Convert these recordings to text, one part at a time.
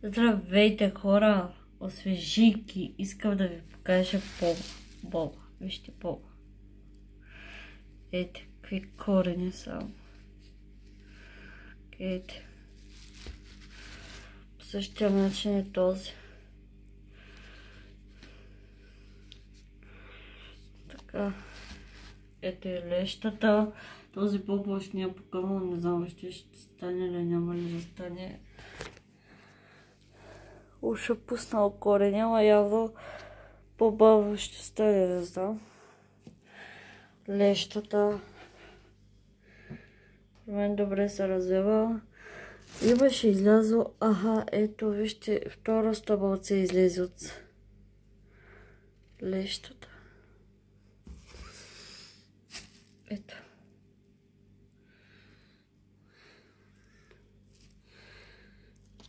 Здравейте, хора! Освежийки! Искам да ви покажа боба. Вижте боба. Ето, какви корени са. Ето. По същия начин е този. Така. Ето е лещата. Този боб още не е покъмал. Не знам още ще стане или няма ли да стане. Уж е пуснал корени, ама явно по-бавно ще стане, не знам. Лещата. При мен добре се развива. Имаше излязло, ето вижте, второ стъбълце излезе от лещата. Ето.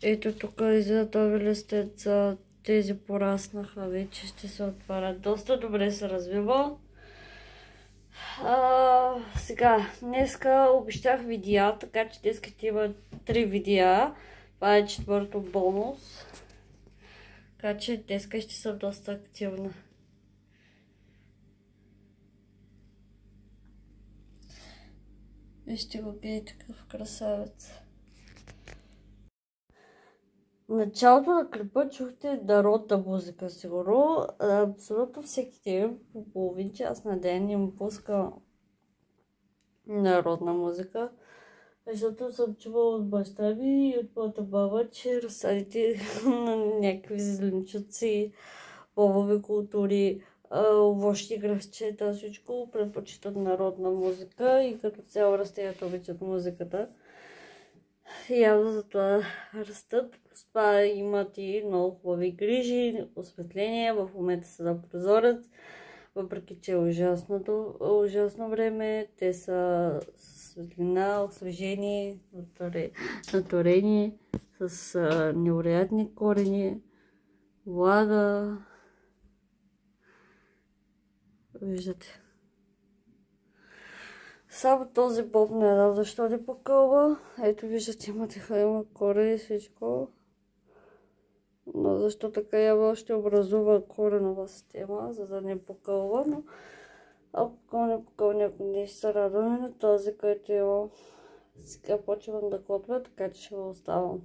Ето тук излиза този листеца, тези пораснаха, вече ще се отварят. Доста добре се развива. Сега, днеска обещах видеа, така че днеска ще има 3 видеа. Това е четвърто бонус. Така че днеска ще съм доста активна. Вижте го, гледайте такъв красавец. Началото на клипа чухте народна музика, сигурно. Абсолютно всеки ден по половин час на ден им пуска народна музика. Защото съм чувала от баща ми и от моята баба, че разсадите на някакви зеленчуци, бобови култури, овощни гръвчета, всичко предпочитат народна музика и като цяло растенията обичат музиката. Явно за това растат. С това имат и много хубави грижи, осветление. В момента са на прозорец. Въпреки че е ужасно време, те са светлина, освежени, наторени, с невероятни корени, влага. Виждате. Само този боб не знам защо не покълва. Ето виждате, има корени и всичко. Но защо така явно ще образува коренова система, за да не покълва. Но ако не покълва някой ден, ще се радваме на този, който има. Сега почвам да клопя, така че ще го оставам.